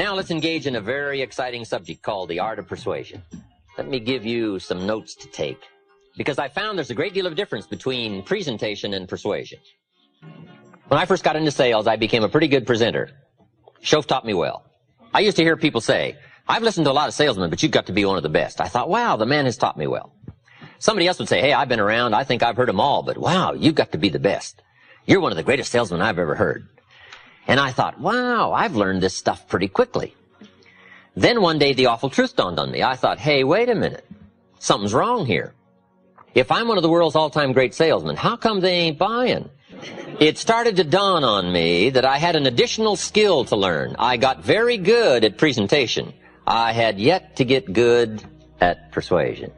Now let's engage in a very exciting subject called the art of persuasion. Let me give you some notes to take, because I found there's a great deal of difference between presentation and persuasion. When I first got into sales, I became a pretty good presenter. Show taught me well. I used to hear people say, I've listened to a lot of salesmen, but you've got to be one of the best. I thought, wow, the man has taught me well. Somebody else would say, hey, I've been around, I think I've heard them all, but wow, you've got to be the best. You're one of the greatest salesmen I've ever heard. And I thought, wow, I've learned this stuff pretty quickly. Then one day the awful truth dawned on me. I thought, hey, wait a minute. Something's wrong here. If I'm one of the world's all-time great salesmen, how come they ain't buying? It started to dawn on me that I had an additional skill to learn. I got very good at presentation. I had yet to get good at persuasion.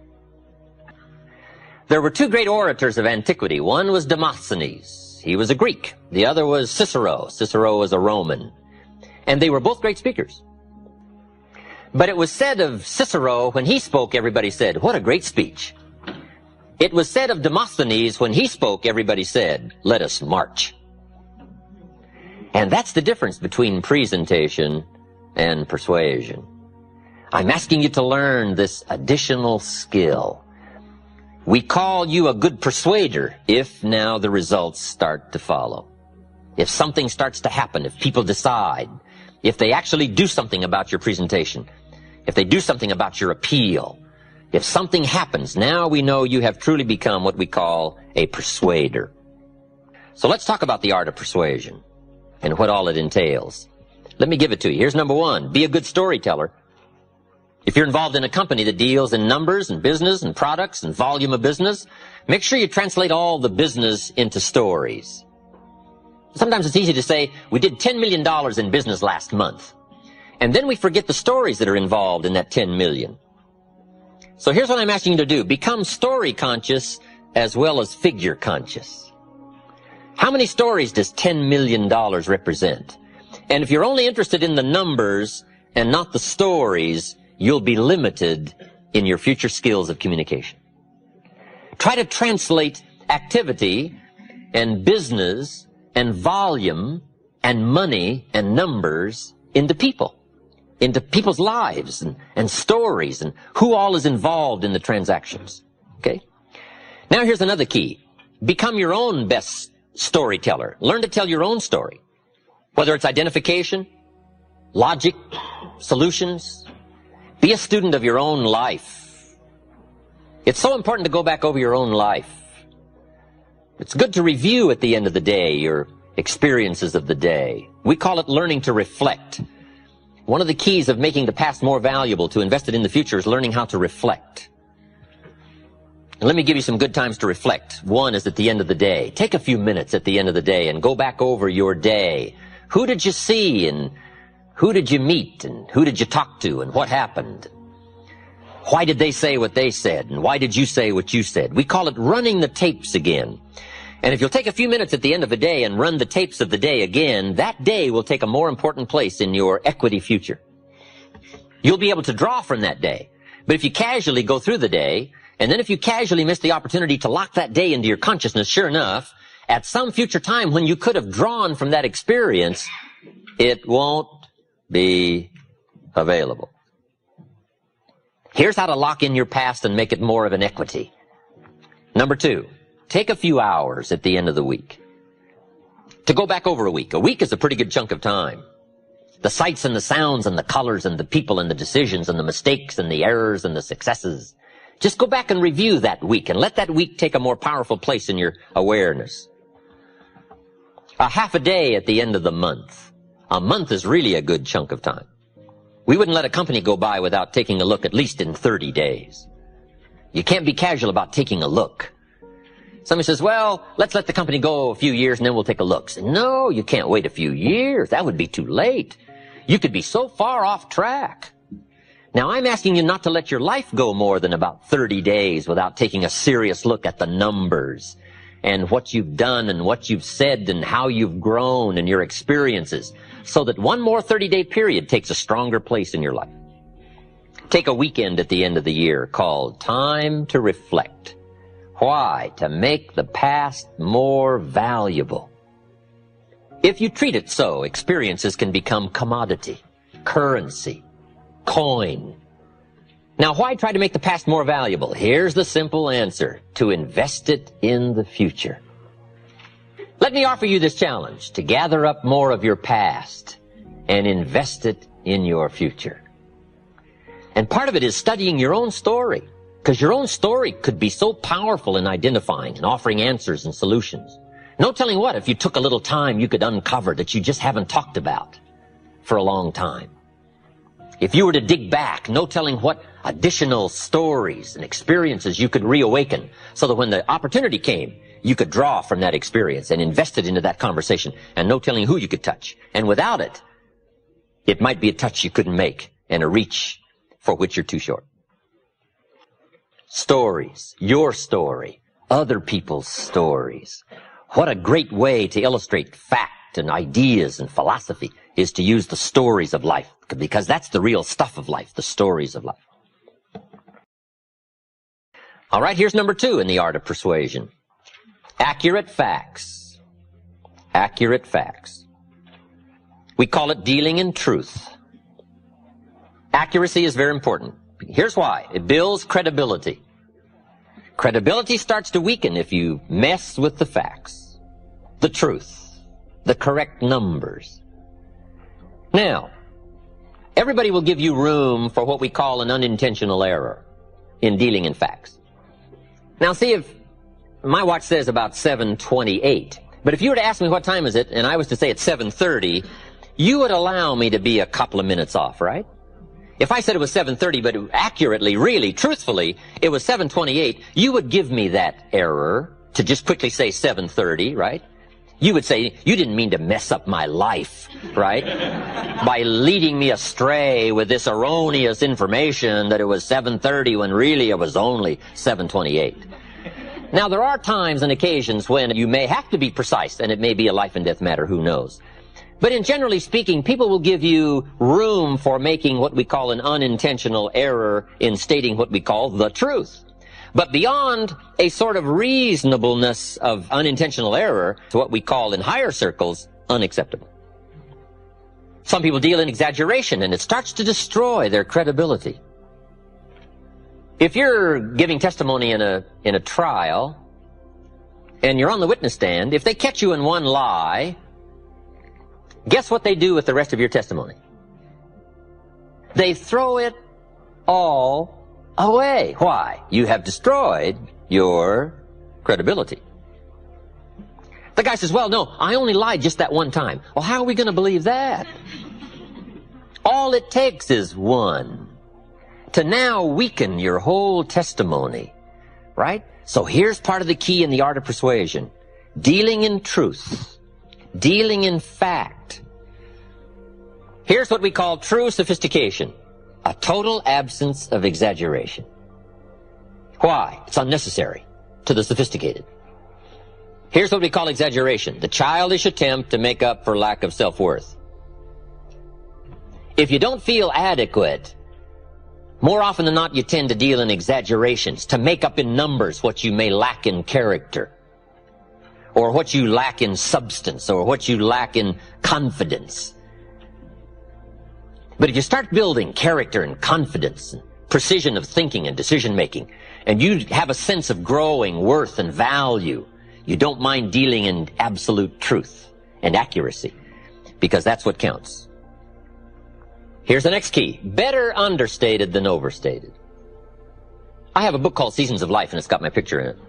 There were two great orators of antiquity. One was Demosthenes. He was a Greek. The other was Cicero. Cicero was a Roman. And they were both great speakers. But it was said of Cicero, when he spoke, everybody said, what a great speech. It was said of Demosthenes, when he spoke, everybody said, let us march. And that's the difference between presentation and persuasion. I'm asking you to learn this additional skill. We call you a good persuader if now the results start to follow. If something starts to happen, if people decide, if they actually do something about your presentation, if they do something about your appeal, if something happens, now we know you have truly become what we call a persuader. So let's talk about the art of persuasion and what all it entails. Let me give it to you. Here's number one. Be a good storyteller. If you're involved in a company that deals in numbers and business and products and volume of business, make sure you translate all the business into stories. Sometimes it's easy to say, we did $10 million in business last month. And then we forget the stories that are involved in that 10 million. So here's what I'm asking you to do. Become story conscious as well as figure conscious. How many stories does $10 million represent? And if you're only interested in the numbers and not the stories, you'll be limited in your future skills of communication. Try to translate activity and business and volume and money and numbers into people's lives and stories and who all is involved in the transactions. Okay? Now here's another key. Become your own best storyteller. Learn to tell your own story. Whether it's identification, logic, solutions. Be a student of your own life. It's so important to go back over your own life. It's good to review at the end of the day your experiences of the day. We call it learning to reflect. One of the keys of making the past more valuable to invest it in the future is learning how to reflect. And let me give you some good times to reflect. One is at the end of the day. Take a few minutes at the end of the day and go back over your day. Who did you see and who did you meet and who did you talk to and what happened? Why did they say what they said and why did you say what you said? We call it running the tapes again. And if you'll take a few minutes at the end of a day and run the tapes of the day again, that day will take a more important place in your equity future. You'll be able to draw from that day. But if you casually go through the day, and then if you casually miss the opportunity to lock that day into your consciousness, sure enough, at some future time when you could have drawn from that experience, it won't be available. Here's how to lock in your past and make it more of an equity. Number two, take a few hours at the end of the week to go back over a week. A week is a pretty good chunk of time. The sights and the sounds and the colors and the people and the decisions and the mistakes and the errors and the successes. Just go back and review that week and let that week take a more powerful place in your awareness. A half a day at the end of the month. A month is really a good chunk of time. We wouldn't let a company go by without taking a look at least in 30 days. You can't be casual about taking a look. Somebody says, well, let's let the company go a few years and then we'll take a look. Say, no, you can't wait a few years. That would be too late. You could be so far off track. Now, I'm asking you not to let your life go more than about 30 days without taking a serious look at the numbers and what you've done and what you've said and how you've grown and your experiences, so that one more 30-day period takes a stronger place in your life. Take a weekend at the end of the year called Time to Reflect. Why? To make the past more valuable. If you treat it so, experiences can become commodity. currency, coin. Now, why try to make the past more valuable? Here's the simple answer: to invest it in the future. Let me offer you this challenge, to gather up more of your past and invest it in your future. And part of it is studying your own story, because your own story could be so powerful in identifying and offering answers and solutions. No telling what, if you took a little time, you could uncover that you just haven't talked about for a long time. If you were to dig back, no telling what additional stories and experiences you could reawaken, so that when the opportunity came, you could draw from that experience and invest it into that conversation, and no telling who you could touch. And without it, it might be a touch you couldn't make and a reach for which you're too short. Stories, your story, other people's stories. What a great way to illustrate fact and ideas and philosophy is to use the stories of life, because that's the real stuff of life, the stories of life. All right, here's number 2 in the art of persuasion. Accurate facts. Accurate facts. We call it dealing in truth. Accuracy is very important. Here's why. It builds credibility. Credibility starts to weaken if you mess with the facts, the truth, the correct numbers. Now, everybody will give you room for what we call an unintentional error in dealing in facts. Now, see, if my watch says about 7:28, but if you were to ask me what time is it, and I was to say it's 7:30, you would allow me to be a couple of minutes off, right? If I said it was 7:30, but accurately, really, truthfully, it was 7:28, you would give me that error to just quickly say 7:30, right? You would say, you didn't mean to mess up my life, right? By leading me astray with this erroneous information that it was 7:30 when really it was only 7:28. Now, there are times and occasions when you may have to be precise, and it may be a life and death matter, who knows. But in generally speaking, people will give you room for making what we call an unintentional error in stating what we call the truth. But beyond a sort of reasonableness of unintentional error, to what we call in higher circles, unacceptable. Some people deal in exaggeration, and it starts to destroy their credibility. If you're giving testimony in a trial, and you're on the witness stand, if they catch you in one lie, guess what they do with the rest of your testimony? They throw it all away. Why? You have destroyed your credibility. The guy says, well, no, I only lied just that one time. Well, how are we going to believe that? All it takes is one to now weaken your whole testimony, right? So here's part of the key in the art of persuasion. Dealing in truth. Dealing in fact. Here's what we call true sophistication. A total absence of exaggeration. Why? It's unnecessary to the sophisticated. Here's what we call exaggeration. The childish attempt to make up for lack of self-worth. If you don't feel adequate, more often than not you tend to deal in exaggerations, to make up in numbers what you may lack in character, or what you lack in substance, or what you lack in confidence. But if you start building character and confidence and precision of thinking and decision-making, and you have a sense of growing worth and value, you don't mind dealing in absolute truth and accuracy, because that's what counts. Here's the next key. Better understated than overstated. I have a book called Seasons of Life, and it's got my picture in it.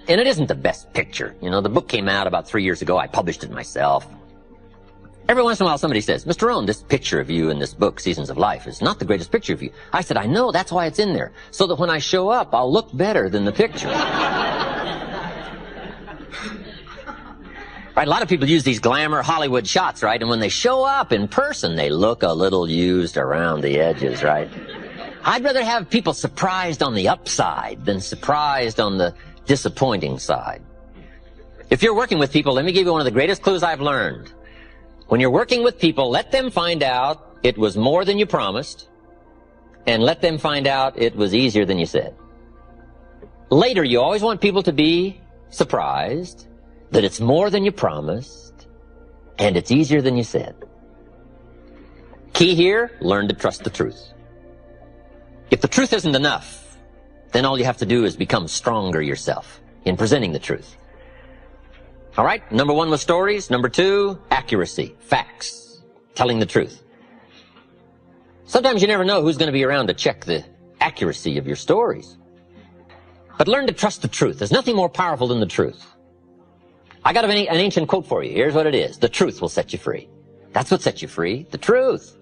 And it isn't the best picture. You know, the book came out about 3 years ago. I published it myself. Every once in a while somebody says, Mr. Rohn, this picture of you in this book, Seasons of Life, is not the greatest picture of you. I said, I know, that's why it's in there. So that when I show up, I'll look better than the picture. Right, a lot of people use these glamour Hollywood shots, right? And when they show up in person, they look a little used around the edges, right? I'd rather have people surprised on the upside than surprised on the disappointing side. If you're working with people, let me give you one of the greatest clues I've learned. When you're working with people, let them find out it was more than you promised, and let them find out it was easier than you said. Later, you always want people to be surprised that it's more than you promised, and it's easier than you said. Key here, learn to trust the truth. If the truth isn't enough, then all you have to do is become stronger yourself in presenting the truth. All right, number one was stories. Number two, accuracy, facts, telling the truth. Sometimes you never know who's going to be around to check the accuracy of your stories. But learn to trust the truth. There's nothing more powerful than the truth. I got an ancient quote for you. Here's what it is. The truth will set you free. That's what sets you free, the truth.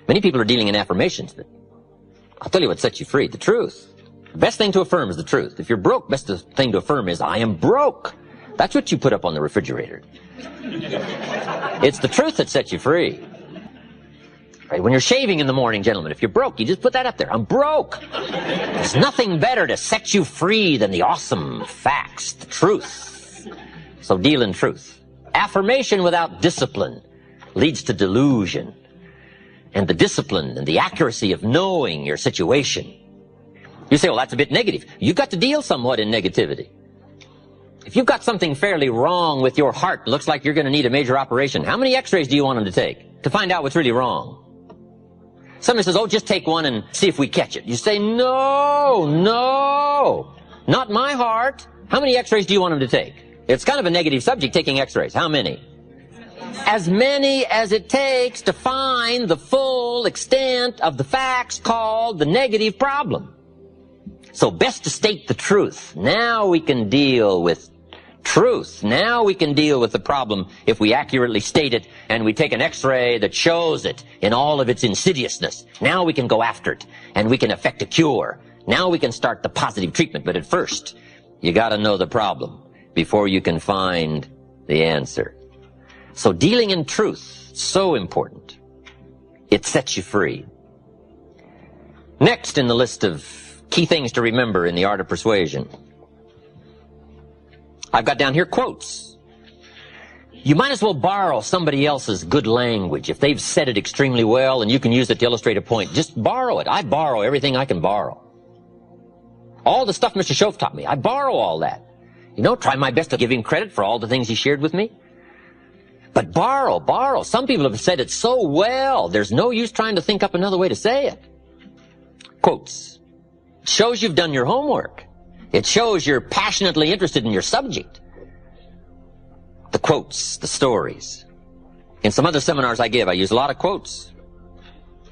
Many people are dealing in affirmations, but I'll tell you what sets you free, the truth. The best thing to affirm is the truth. If you're broke, best thing to affirm is, I am broke. That's what you put up on the refrigerator. It's the truth that sets you free. Right? When you're shaving in the morning, gentlemen, if you're broke, you just put that up there. I'm broke. There's nothing better to set you free than the awesome facts, the truth. So deal in truth. Affirmation without discipline leads to delusion. And the discipline and the accuracy of knowing your situation. You say, well, that's a bit negative. You've got to deal somewhat in negativity. If you've got something fairly wrong with your heart, looks like you're going to need a major operation, how many x-rays do you want them to take to find out what's really wrong? Somebody says, oh, just take one and see if we catch it. You say, no, not my heart. How many x-rays do you want them to take? It's kind of a negative subject, taking x-rays. How many? As many as it takes to find the full extent of the facts called the negative problem. So best to state the truth. Now we can deal with truth. Now we can deal with the problem if we accurately state it and we take an x-ray that shows it in all of its insidiousness. Now we can go after it and we can effect a cure. Now we can start the positive treatment. But at first, you got to know the problem before you can find the answer. So dealing in truth, so important. It sets you free. Next in the list of key things to remember in the art of persuasion, I've got down here quotes. You might as well borrow somebody else's good language. If they've said it extremely well and you can use it to illustrate a point, just borrow it. I borrow everything I can borrow. All the stuff Mr. Schoaf taught me, I borrow all that. You know, try my best to give him credit for all the things he shared with me. But borrow. Some people have said it so well, there's no use trying to think up another way to say it. Quotes. It shows you've done your homework. It shows you're passionately interested in your subject. The quotes, the stories. In some other seminars I give, I use a lot of quotes.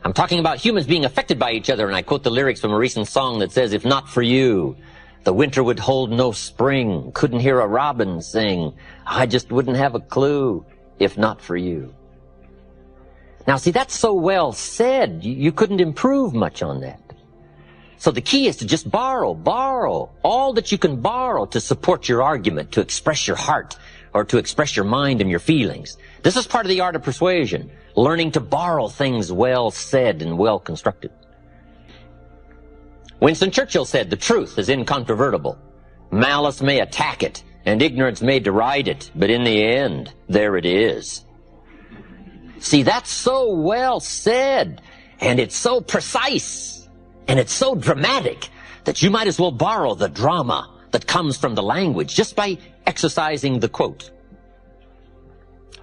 I'm talking about humans being affected by each other, and I quote the lyrics from a recent song that says, if not for you, the winter would hold no spring, couldn't hear a robin sing, I just wouldn't have a clue, if not for you. Now see, that's so well said, you couldn't improve much on that. So the key is to just borrow all that you can borrow to support your argument, to express your heart, or to express your mind and your feelings. This is part of the art of persuasion, learning to borrow things well said and well constructed. Winston Churchill said, the truth is incontrovertible. Malice may attack it, and ignorance may deride it, but in the end, there it is. See, that's so well said, and it's so precise. And it's so dramatic that you might as well borrow the drama that comes from the language just by exercising the quote.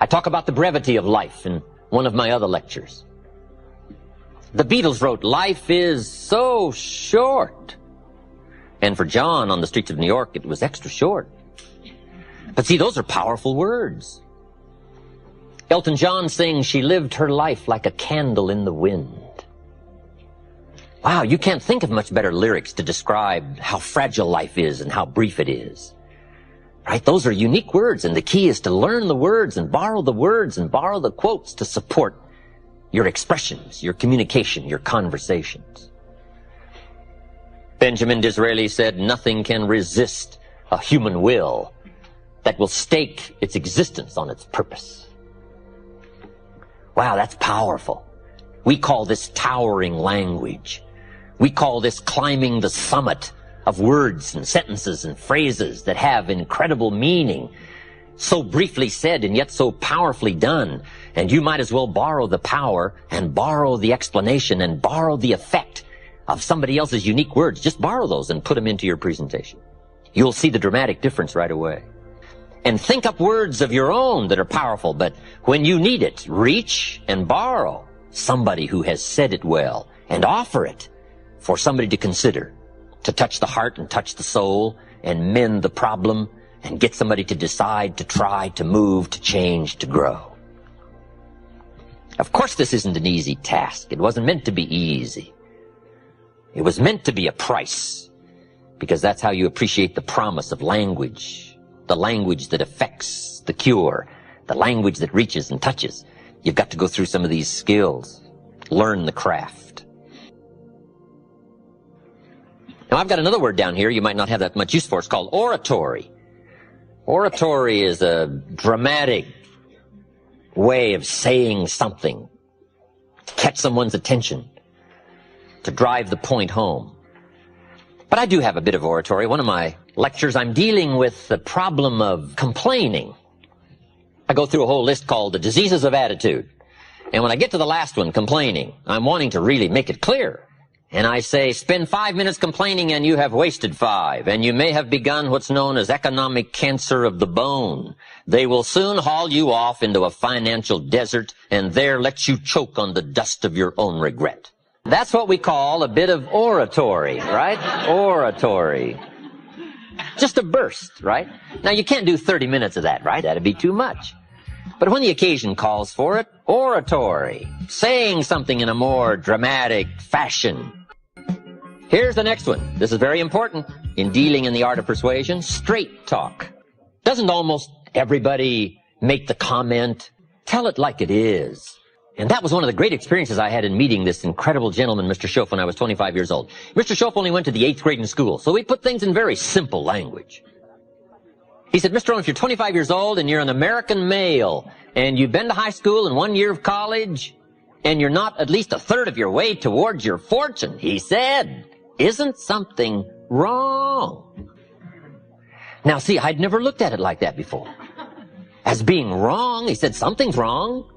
I talk about the brevity of life in one of my other lectures. The Beatles wrote, life is so short. And for John on the streets of New York, it was extra short. But see, those are powerful words. Elton John sings, she lived her life like a candle in the wind. Wow, you can't think of much better lyrics to describe how fragile life is and how brief it is. Right? Those are unique words, and the key is to learn the words and borrow the words and borrow the quotes to support your expressions, your communication, your conversations. Benjamin Disraeli said, nothing can resist a human will that will stake its existence on its purpose. Wow, that's powerful. We call this towering language. We call this climbing the summit of words and sentences and phrases that have incredible meaning, so briefly said and yet so powerfully done. And you might as well borrow the power and borrow the explanation and borrow the effect of somebody else's unique words. Just borrow those and put them into your presentation. You'll see the dramatic difference right away. And think up words of your own that are powerful, but when you need it, reach and borrow somebody who has said it well, and offer it for somebody to consider, to touch the heart and touch the soul and mend the problem and get somebody to decide, to try, to move, to change, to grow. Of course, this isn't an easy task. It wasn't meant to be easy. It was meant to be a price, because that's how you appreciate the promise of language, the language that affects the cure, the language that reaches and touches. You've got to go through some of these skills, learn the craft. Now, I've got another word down here you might not have that much use for. It's called oratory. Oratory is a dramatic way of saying something, to catch someone's attention, to drive the point home. But I do have a bit of oratory. One of my lectures, I'm dealing with the problem of complaining. I go through a whole list called the diseases of attitude. And when I get to the last one, complaining, I'm wanting to really make it clear. And I say, spend 5 minutes complaining and you have wasted 5. And you may have begun what's known as economic cancer of the bone. They will soon haul you off into a financial desert and there let you choke on the dust of your own regret. That's what we call a bit of oratory, right? Oratory. Just a burst, right? Now, you can't do 30 minutes of that, right? That'd be too much. But when the occasion calls for it, oratory, saying something in a more dramatic fashion. Here's the next one. This is very important in dealing in the art of persuasion. Straight talk. Doesn't almost everybody make the comment? Tell it like it is. And that was one of the great experiences I had in meeting this incredible gentleman, Mr. Schoaf, when I was 25 years old. Mr. Schoaf only went to the 8th grade in school, so we put things in very simple language. He said, Mr. Rohn, if you're 25 years old and you're an American male and you've been to high school and 1 year of college and you're not at least a third of your way towards your fortune, he said, isn't something wrong? Now, see, I'd never looked at it like that before. As being wrong, he said, something's wrong,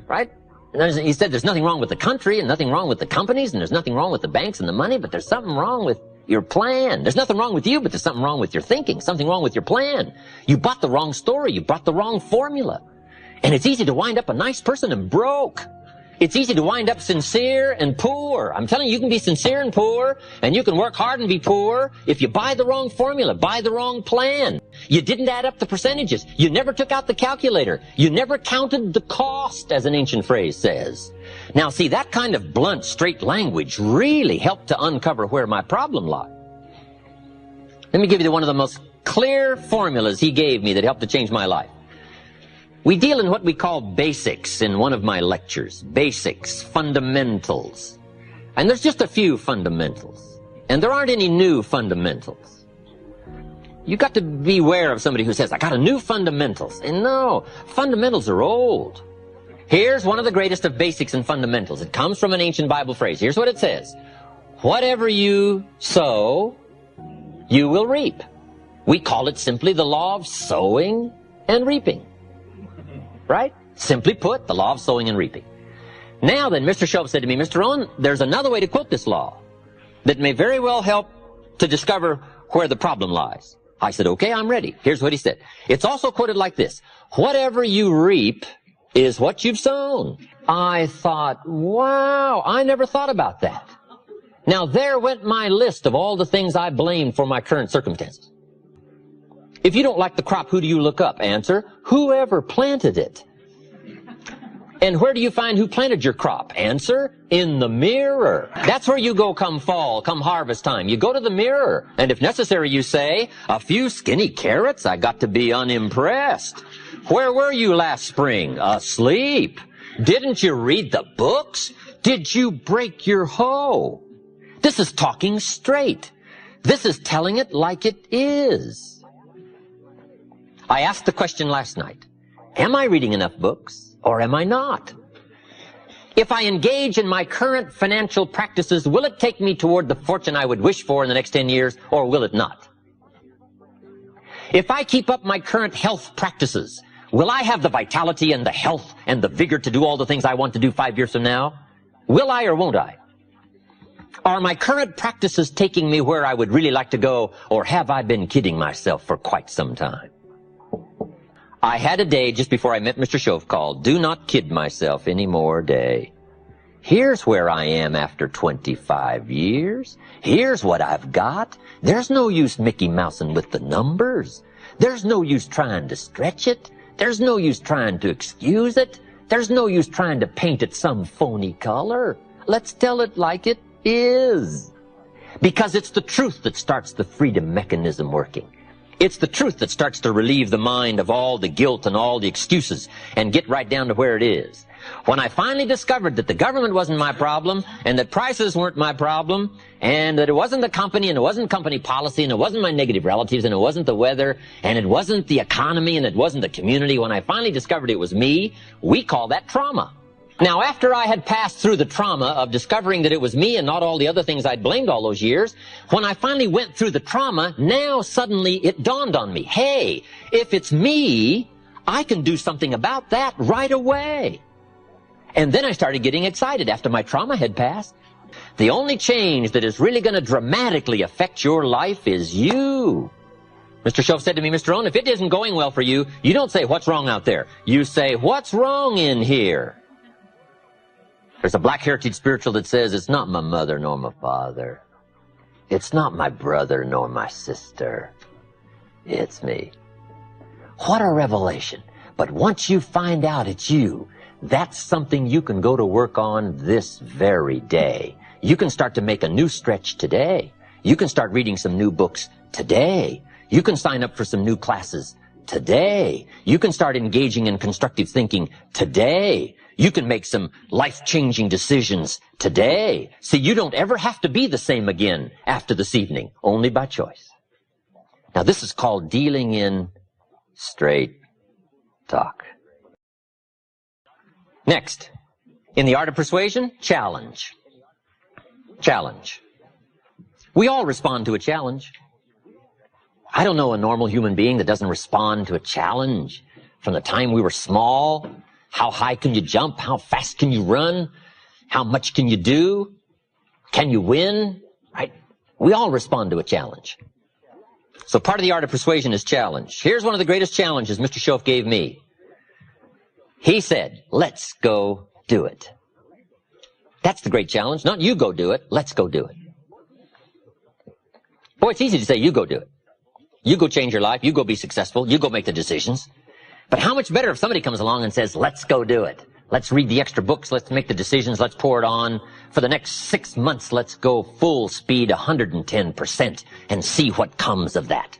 right? And he said, there's nothing wrong with the country and nothing wrong with the companies and there's nothing wrong with the banks and the money, but there's something wrong with your plan. There's nothing wrong with you, but there's something wrong with your thinking, something wrong with your plan. You bought the wrong story. You bought the wrong formula. And it's easy to wind up a nice person and broke. It's easy to wind up sincere and poor. I'm telling you, you can be sincere and poor, and you can work hard and be poor if you buy the wrong formula, buy the wrong plan. You didn't add up the percentages. You never took out the calculator. You never counted the cost, as an ancient phrase says. Now, see, that kind of blunt, straight language really helped to uncover where my problem lay. Let me give you one of the most clear formulas he gave me that helped to change my life. We deal in what we call basics in one of my lectures. Basics, fundamentals. And there's just a few fundamentals. And there aren't any new fundamentals. You got to beware of somebody who says, I got a new fundamentals. And no, fundamentals are old. Here's one of the greatest of basics and fundamentals. It comes from an ancient Bible phrase. Here's what it says. Whatever you sow, you will reap. We call it simply the law of sowing and reaping. Right? Simply put, the law of sowing and reaping. Now then, Mr. Schoaf said to me, Mr. Rohn, there's another way to quote this law that may very well help to discover where the problem lies. I said, okay, I'm ready. Here's what he said. It's also quoted like this. Whatever you reap is what you've sown. I thought, wow, I never thought about that. Now there went my list of all the things I blame for my current circumstances. If you don't like the crop, who do you look up? Answer, whoever planted it. And where do you find who planted your crop? Answer, in the mirror. That's where you go come fall, come harvest time. You go to the mirror. And if necessary, you say, a few skinny carrots? I got to be unimpressed. Where were you last spring? Asleep. Didn't you read the books? Did you break your hoe? This is talking straight. This is telling it like it is. I asked the question last night, am I reading enough books or am I not? If I engage in my current financial practices, will it take me toward the fortune I would wish for in the next 10 years or will it not? If I keep up my current health practices, will I have the vitality and the health and the vigor to do all the things I want to do 5 years from now? Will I or won't I? Are my current practices taking me where I would really like to go, or have I been kidding myself for quite some time? I had a day just before I met Mr. Schoaf called, Do Not Kid Myself Anymore Day. Here's where I am after 25 years. Here's what I've got. There's no use Mickey Mousing with the numbers. There's no use trying to stretch it. There's no use trying to excuse it. There's no use trying to paint it some phony color. Let's tell it like it is. Because it's the truth that starts the freedom mechanism working. It's the truth that starts to relieve the mind of all the guilt and all the excuses and get right down to where it is. When I finally discovered that the government wasn't my problem, and that prices weren't my problem, and that it wasn't the company, and it wasn't company policy, and it wasn't my negative relatives, and it wasn't the weather, and it wasn't the economy, and it wasn't the community, when I finally discovered it was me, we call that trauma. Now, after I had passed through the trauma of discovering that it was me and not all the other things I'd blamed all those years, when I finally went through the trauma, now suddenly it dawned on me, hey, if it's me, I can do something about that right away. And then I started getting excited after my trauma had passed. The only change that is really going to dramatically affect your life is you. Mr. Shoaff said to me, Mr. Rohn, if it isn't going well for you, you don't say, what's wrong out there? You say, what's wrong in here? There's a Black Heritage spiritual that says, it's not my mother nor my father. It's not my brother nor my sister. It's me. What a revelation. But once you find out it's you, that's something you can go to work on this very day. You can start to make a new stretch today. You can start reading some new books today. You can sign up for some new classes today. You can start engaging in constructive thinking today. You can make some life-changing decisions today. See, you don't ever have to be the same again after this evening, only by choice. Now, this is called dealing in straight talk. Next, in the art of persuasion, challenge. Challenge. We all respond to a challenge. I don't know a normal human being that doesn't respond to a challenge. From the time we were small, how high can you jump? How fast can you run? How much can you do? Can you win? Right? We all respond to a challenge. So part of the art of persuasion is challenge. Here's one of the greatest challenges Mr. Shoaff gave me. He said, let's go do it. That's the great challenge. Not you go do it, let's go do it. Boy, it's easy to say you go do it. You go change your life, you go be successful, you go make the decisions. But how much better if somebody comes along and says, let's go do it. Let's read the extra books, let's make the decisions, let's pour it on. For the next 6 months, let's go full speed 110% and see what comes of that.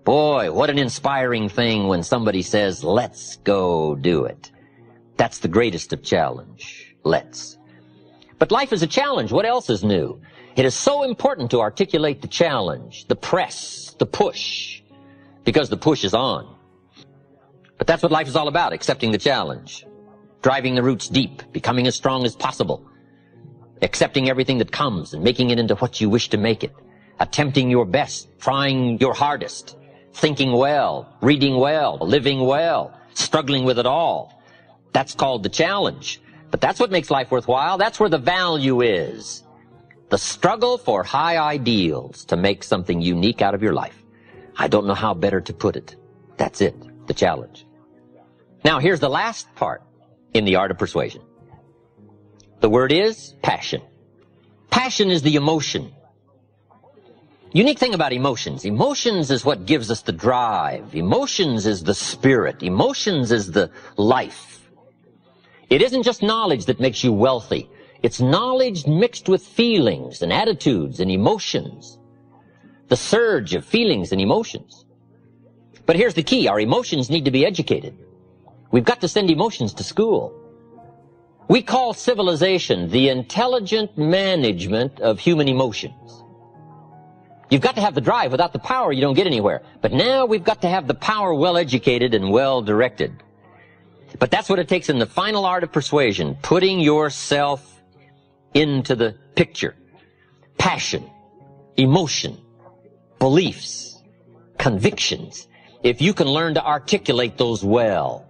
Boy, what an inspiring thing when somebody says, let's go do it. That's the greatest of challenge. Let's. But life is a challenge. What else is new? It is so important to articulate the challenge, the press, the push, because the push is on. But that's what life is all about, accepting the challenge, driving the roots deep, becoming as strong as possible, accepting everything that comes and making it into what you wish to make it, attempting your best, trying your hardest, thinking well, reading well, living well, struggling with it all. That's called the challenge. But that's what makes life worthwhile. That's where the value is. The struggle for high ideals to make something unique out of your life. I don't know how better to put it. That's it, the challenge. Now, here's the last part in the art of persuasion. The word is passion. Passion is the emotion. Unique thing about emotions. Emotions is what gives us the drive. Emotions is the spirit. Emotions is the life. It isn't just knowledge that makes you wealthy. It's knowledge mixed with feelings and attitudes and emotions. The surge of feelings and emotions. But here's the key. Our emotions need to be educated. We've got to send emotions to school. We call civilization the intelligent management of human emotions. You've got to have the drive. Without the power, you don't get anywhere. But now we've got to have the power well educated and well directed. But that's what it takes in the final art of persuasion, putting yourself into the picture. Passion, emotion, beliefs, convictions. If you can learn to articulate those well,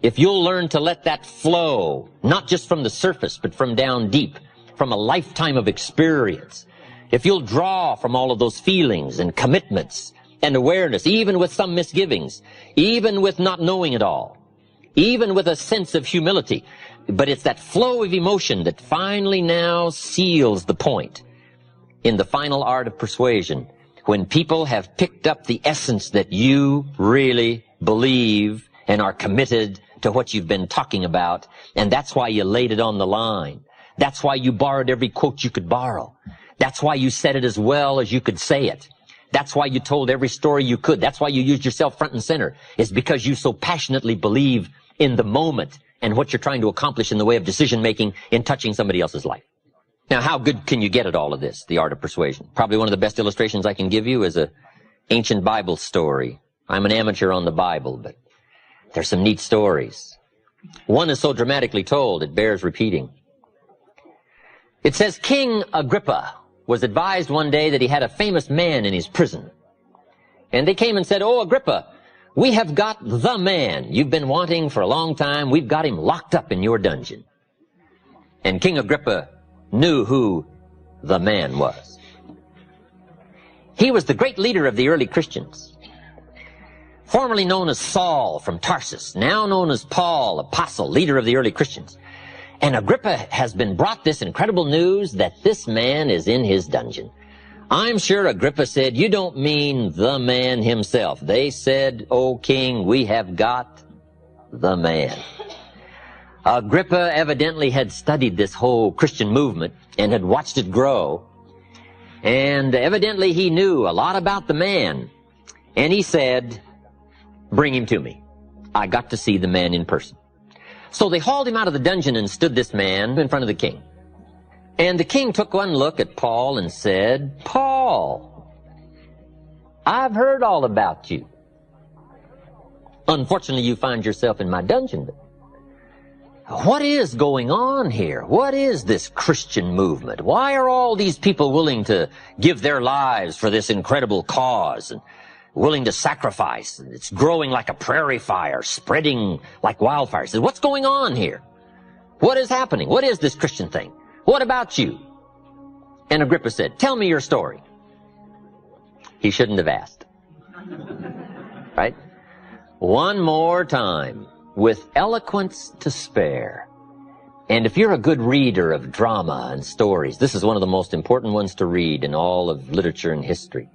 if you'll learn to let that flow, not just from the surface, but from down deep, from a lifetime of experience, if you'll draw from all of those feelings and commitments and awareness, even with some misgivings, even with not knowing it all, even with a sense of humility, But it's that flow of emotion that finally now seals the point in the final art of persuasion, when people have picked up the essence that you really believe and are committed to what you've been talking about, and that's why you laid it on the line. That's why you borrowed every quote you could borrow. That's why you said it as well as you could say it. That's why you told every story you could. That's why you used yourself front and center. It's because you so passionately believe in the moment and what you're trying to accomplish in the way of decision-making in touching somebody else's life. Now, how good can you get at all of this, the art of persuasion? Probably one of the best illustrations I can give you is an ancient Bible story. I'm an amateur on the Bible, but there's some neat stories. One is so dramatically told, it bears repeating. It says, King Agrippa was advised one day that he had a famous man in his prison. And they came and said, "Oh, Agrippa, we have got the man you've been wanting for a long time. We've got him locked up in your dungeon." And King Agrippa knew who the man was. He was the great leader of the early Christians, formerly known as Saul from Tarsus, now known as Paul, apostle, leader of the early Christians. And Agrippa has been brought this incredible news that this man is in his dungeon. I'm sure Agrippa said, "You don't mean the man himself." They said, "O king, we have got the man." Agrippa evidently had studied this whole Christian movement and had watched it grow. And evidently he knew a lot about the man. And he said, "Bring him to me. I got to see the man in person." So they hauled him out of the dungeon and stood this man in front of the king. And the king took one look at Paul and said, "Paul, I've heard all about you. Unfortunately, you find yourself in my dungeon. But what is going on here? What is this Christian movement? Why are all these people willing to give their lives for this incredible cause and willing to sacrifice? It's growing like a prairie fire, spreading like wildfire." He said, "What's going on here? What is happening? What is this Christian thing? What about you?" And Agrippa said, "Tell me your story." He shouldn't have asked. Right? One more time. With eloquence to spare. And if you're a good reader of drama and stories, this is one of the most important ones to read in all of literature and history.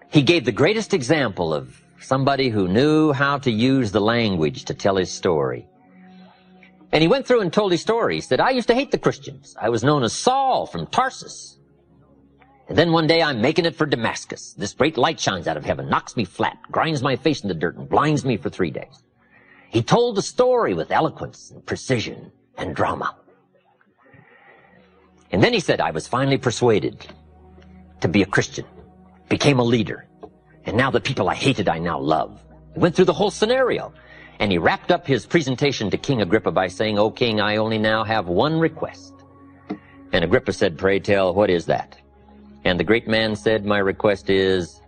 He gave the greatest example of somebody who knew how to use the language to tell his story. And he went through and told his story. He said, "I used to hate the Christians. I was known as Saul from Tarsus. And then one day I'm making it for Damascus. This great light shines out of heaven, knocks me flat, grinds my face in the dirt, and blinds me for 3 days." He told the story with eloquence and precision and drama. And then he said, "I was finally persuaded to be a Christian, became a leader, and now the people I hated I now love." He went through the whole scenario, and he wrapped up his presentation to King Agrippa by saying, "O king, I only now have one request." And Agrippa said, "Pray tell, what is that?" And the great man said, "My request is,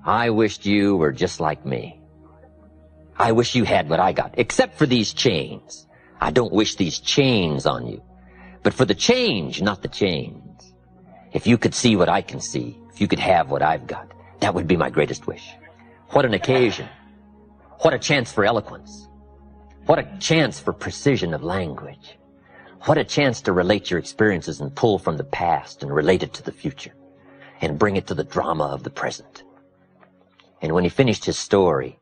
I wished you were just like me. I wish you had what I got, except for these chains. I don't wish these chains on you, but for the change, not the chains. If you could see what I can see, if you could have what I've got, that would be my greatest wish." What an occasion. What a chance for eloquence. What a chance for precision of language. What a chance to relate your experiences and pull from the past and relate it to the future and bring it to the drama of the present. And when he finished his story,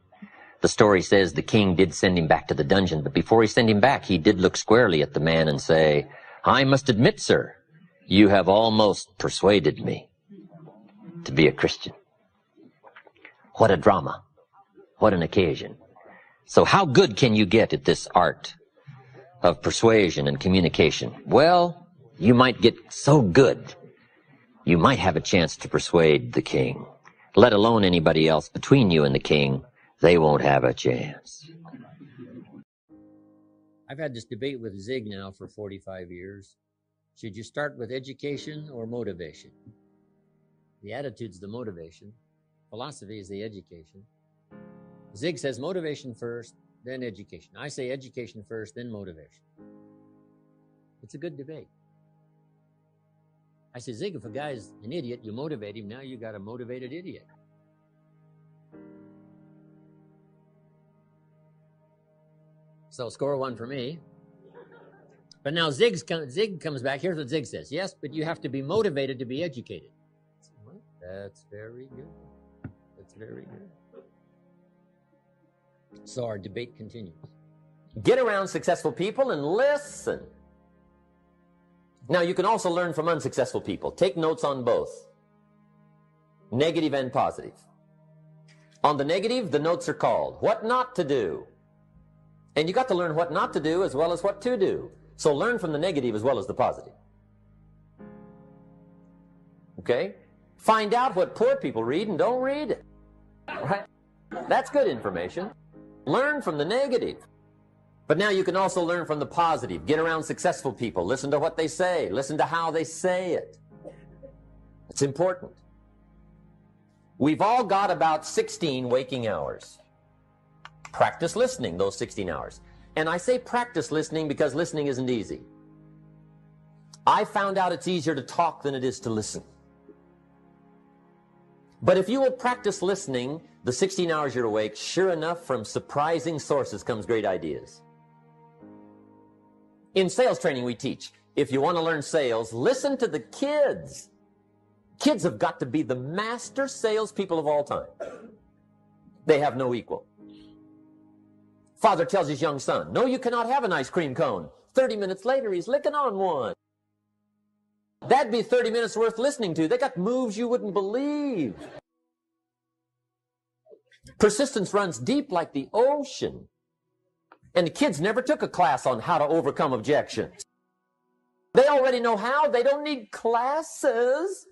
the story says the king did send him back to the dungeon, but before he sent him back, he did look squarely at the man and say, "I must admit, sir, you have almost persuaded me to be a Christian." What a drama. What an occasion. So how good can you get at this art of persuasion and communication? Well, you might get so good, you might have a chance to persuade the king. Let alone anybody else between you and the king. They won't have a chance. I've had this debate with Zig now for 45 years. Should you start with education or motivation? The attitude's the motivation. Philosophy is the education. Zig says motivation first, then education. I say education first, then motivation. It's a good debate. I say, Zig, if a guy's an idiot, you motivate him. Now you got a motivated idiot. So score one for me. But now Zig comes back. Here's what Zig says. Yes, but you have to be motivated to be educated. That's very good. That's very good. So our debate continues. Get around successful people and listen. Now, you can also learn from unsuccessful people. Take notes on both, negative and positive. On the negative, the notes are called What Not to Do. And you got to learn what not to do as well as what to do. So learn from the negative as well as the positive. Okay? Find out what poor people read and don't read it. Right? That's good information. Learn from the negative. But now you can also learn from the positive. Get around successful people. Listen to what they say. Listen to how they say it. It's important. We've all got about 16 waking hours. Practice listening those 16 hours. And I say practice listening because listening isn't easy. I found out it's easier to talk than it is to listen. But if you will practice listening the 16 hours you're awake, sure enough, from surprising sources comes great ideas. In sales training we teach, if you want to learn sales, listen to the kids. Kids have got to be the master salespeople of all time. They have no equal. Father tells his young son, no, you cannot have an ice cream cone. 30 minutes later, he's licking on one. That'd be 30 minutes worth listening to. They got moves you wouldn't believe. Persistence runs deep like the ocean. And the kids never took a class on how to overcome objections. They already know how. They don't need classes.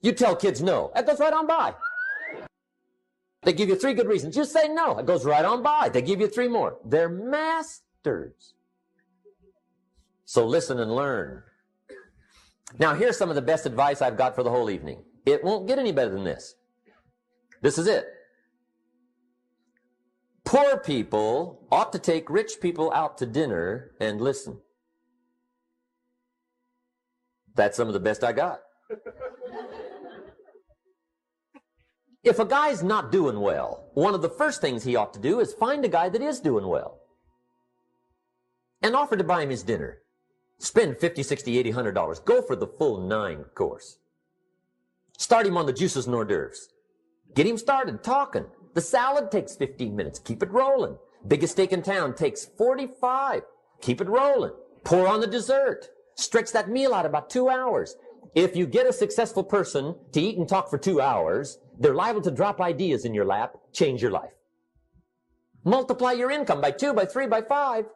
You tell kids no. That goes right on by. They give you 3 good reasons. Just say no. It goes right on by. They give you 3 more. They're masters. So listen and learn. Now, here's some of the best advice I've got for the whole evening. It won't get any better than this. This is it. Poor people ought to take rich people out to dinner and listen. That's some of the best I got. If a guy's not doing well, one of the first things he ought to do is find a guy that is doing well and offer to buy him his dinner. Spend $50, $60, $80, $100. Go for the full 9 course. Start him on the juices and hors d'oeuvres. Get him started talking. The salad takes 15 minutes. Keep it rolling. Biggest steak in town takes 45. Keep it rolling. Pour on the dessert. Stretch that meal out about 2 hours. If you get a successful person to eat and talk for 2 hours, they're liable to drop ideas in your lap, change your life. Multiply your income by 2, by 3, by 5.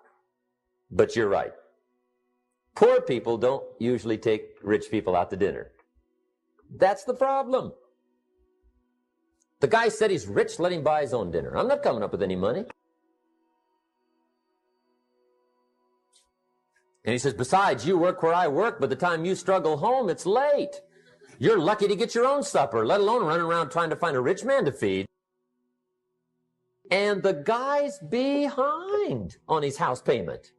But you're right. Poor people don't usually take rich people out to dinner. That's the problem. The guy said he's rich, let him buy his own dinner. I'm not coming up with any money. And he says, besides, you work where I work. By the time you struggle home, it's late. You're lucky to get your own supper, let alone running around trying to find a rich man to feed. And the guy's behind on his house payment.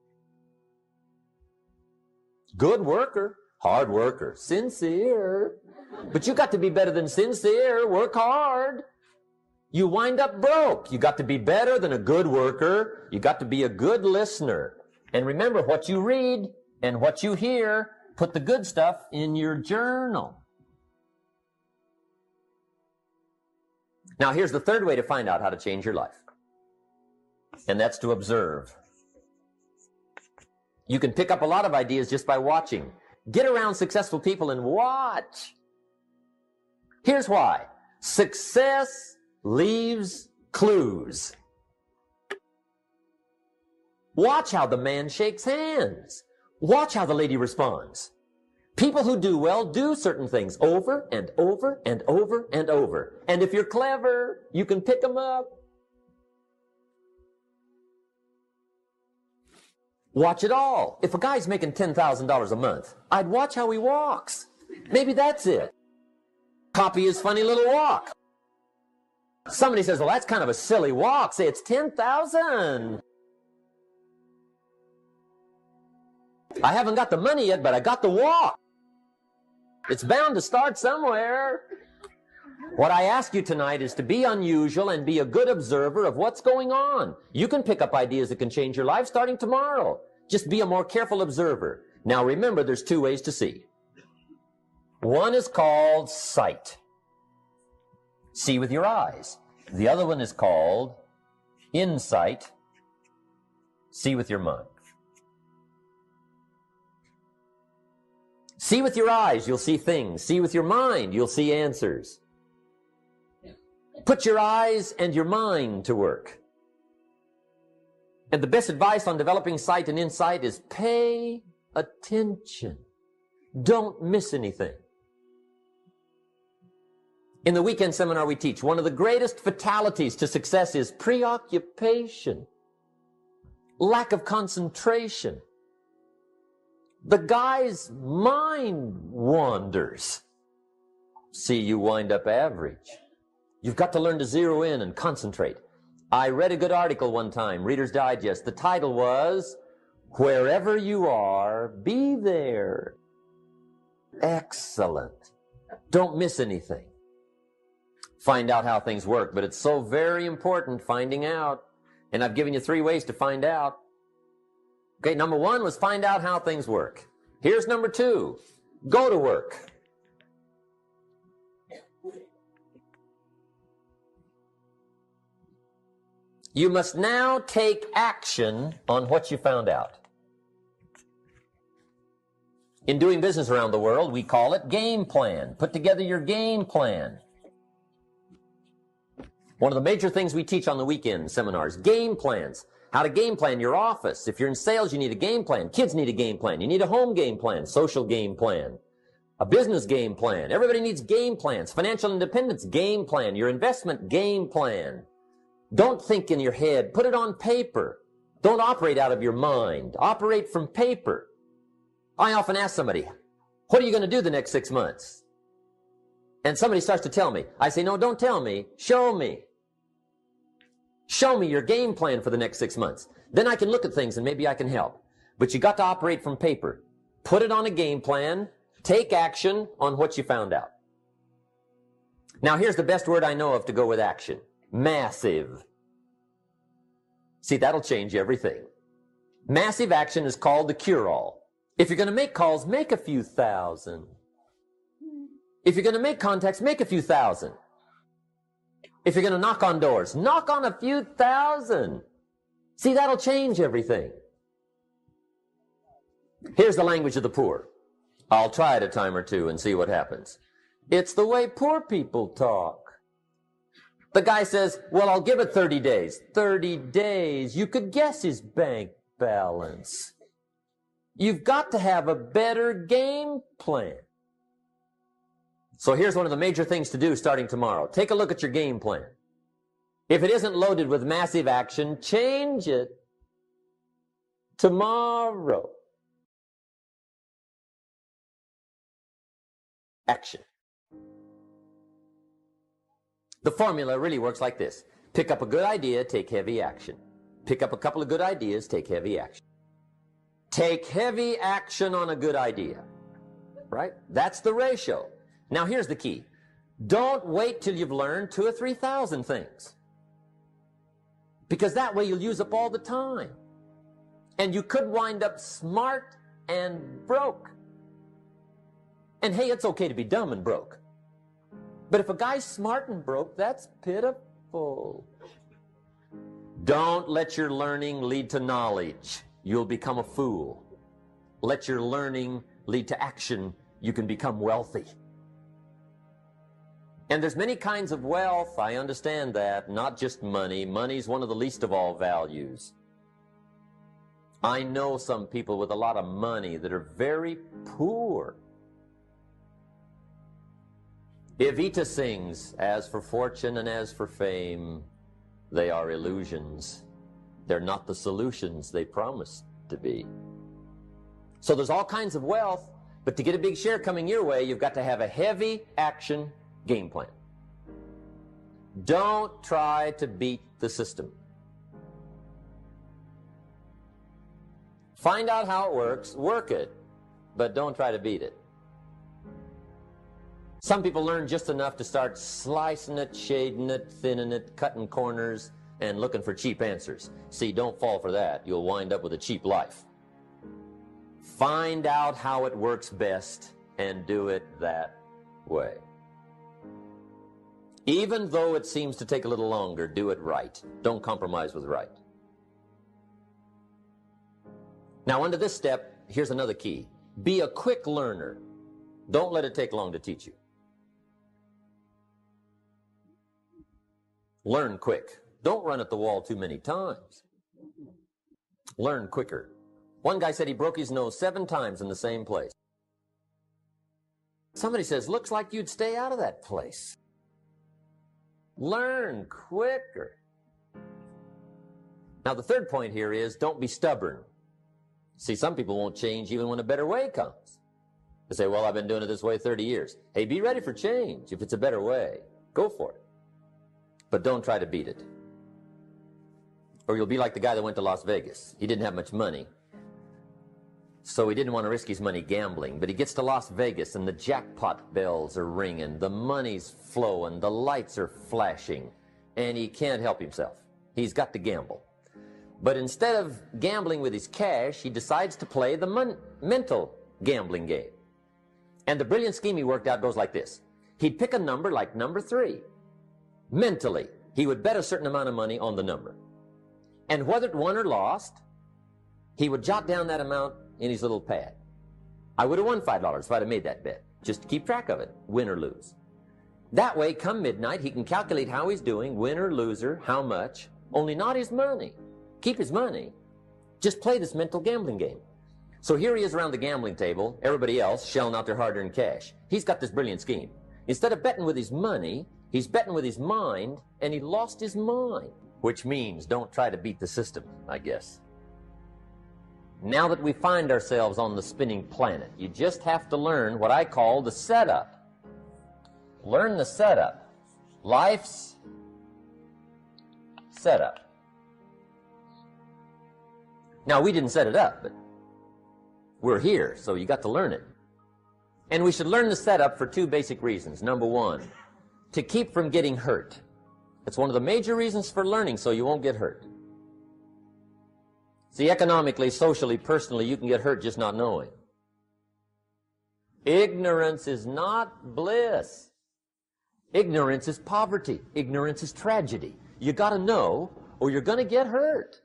Good worker, hard worker, sincere. But you got to be better than sincere. Work hard. You wind up broke. You got to be better than a good worker. You got to be a good listener. And remember, what you read and what you hear, put the good stuff in your journal. Now, here's the third way to find out how to change your life. And that's to observe. You can pick up a lot of ideas just by watching. Get around successful people and watch. Here's why. Success leaves clues. Watch how the man shakes hands. Watch how the lady responds. People who do well do certain things over and over and over and over. And if you're clever, you can pick them up. Watch it all. If a guy's making $10,000 a month, I'd watch how he walks. Maybe that's it. Copy his funny little walk. Somebody says, well, that's kind of a silly walk. Say, it's 10,000. I haven't got the money yet, but I got the walk. It's bound to start somewhere. What I ask you tonight is to be unusual and be a good observer of what's going on. You can pick up ideas that can change your life starting tomorrow. Just be a more careful observer. Now remember, there's two ways to see. One is called sight. See with your eyes. The other one is called insight. See with your mind. See with your eyes, you'll see things. See with your mind, you'll see answers. Put your eyes and your mind to work. And the best advice on developing sight and insight is pay attention. Don't miss anything. In the weekend seminar we teach, one of the greatest fatalities to success is preoccupation, lack of concentration. The guy's mind wanders. See, you wind up average. You've got to learn to zero in and concentrate. I read a good article one time, Reader's Digest. The title was, Wherever You Are, Be There. Excellent. Don't miss anything. Find out how things work, but it's so very important finding out. And I've given you 3 ways to find out. Okay, number 1 was find out how things work. Here's number 2. Go to work. You must now take action on what you found out. In doing business around the world, we call it game plan. Put together your game plan. One of the major things we teach on the weekend seminars, game plans. How to game plan your office. If you're in sales, you need a game plan. Kids need a game plan. You need a home game plan, social game plan, a business game plan. Everybody needs game plans. Financial independence, game plan. Your investment, game plan. Don't think in your head. Put it on paper. Don't operate out of your mind. Operate from paper. I often ask somebody, what are you going to do the next 6 months? And somebody starts to tell me. I say, no, don't tell me. Show me. Show me your game plan for the next 6 months. Then I can look at things and maybe I can help. But you got to operate from paper. Put it on a game plan. Take action on what you found out. Now here's the best word I know of to go with action. Massive. See, that'll change everything. Massive action is called the cure-all. If you're going to make calls, make a few thousand. If you're going to make contacts, make a few thousand. If you're going to knock on doors, knock on a few thousand. See, that'll change everything. Here's the language of the poor. I'll try it a time or two and see what happens. It's the way poor people talk. The guy says, well, I'll give it 30 days. 30 days. You could guess his bank balance. You've got to have a better game plan. So here's one of the major things to do starting tomorrow. Take a look at your game plan. If it isn't loaded with massive action, change it tomorrow. Action. The formula really works like this. Pick up a good idea, take heavy action. Pick up a couple of good ideas, take heavy action. Take heavy action on a good idea. Right? That's the ratio. Now here's the key. Don't wait till you've learned 2,000 or 3,000 things. Because that way you'll use up all the time. And you could wind up smart and broke. And hey, it's okay to be dumb and broke. But if a guy's smart and broke, that's pitiful. Don't let your learning lead to knowledge. You'll become a fool. Let your learning lead to action. You can become wealthy. And there's many kinds of wealth. I understand that. Not just money. Money's one of the least of all values. I know some people with a lot of money that are very poor. Evita sings, as for fortune and as for fame, they are illusions. They're not the solutions they promised to be. So there's all kinds of wealth, but to get a big share coming your way, you've got to have a heavy action game plan. Don't try to beat the system. Find out how it works, work it, but don't try to beat it. Some people learn just enough to start slicing it, shading it, thinning it, cutting corners, and looking for cheap answers. See, don't fall for that. You'll wind up with a cheap life. Find out how it works best and do it that way. Even though it seems to take a little longer, do it right. Don't compromise with right. Now, under this step, here's another key. Be a quick learner. Don't let it take long to teach you. Learn quick. Don't run at the wall too many times. Learn quicker. One guy said he broke his nose 7 times in the same place. Somebody says, looks like you'd stay out of that place. Learn quicker. Now, the third point here is don't be stubborn. See, some people won't change even when a better way comes. They say, well, I've been doing it this way 30 years. Hey, be ready for change. If it's a better way, go for it. But don't try to beat it. Or you'll be like the guy that went to Las Vegas. He didn't have much money, so he didn't want to risk his money gambling. But he gets to Las Vegas, and the jackpot bells are ringing, the money's flowing, the lights are flashing, and he can't help himself. He's got to gamble. But instead of gambling with his cash, he decides to play the mental gambling game. And the brilliant scheme he worked out goes like this. He'd pick a number like number 3. Mentally, he would bet a certain amount of money on the number. And whether it won or lost, he would jot down that amount in his little pad. I would have won $5 if I'd have made that bet, just to keep track of it, win or lose. That way, come midnight, he can calculate how he's doing, win or loser, how much, only not his money. Keep his money. Just play this mental gambling game. So here he is around the gambling table, everybody else shelling out their hard-earned cash. He's got this brilliant scheme. Instead of betting with his money, he's betting with his mind, and he lost his mind. Which means don't try to beat the system, I guess. Now that we find ourselves on the spinning planet, you just have to learn what I call the setup. Learn the setup. Life's setup. Now, we didn't set it up, but we're here, so you got to learn it. And we should learn the setup for 2 basic reasons. Number 1, to keep from getting hurt. It's one of the major reasons for learning, so you won't get hurt. See, economically, socially, personally, you can get hurt just not knowing. Ignorance is not bliss. Ignorance is poverty. Ignorance is tragedy. You got to know, or you're going to get hurt.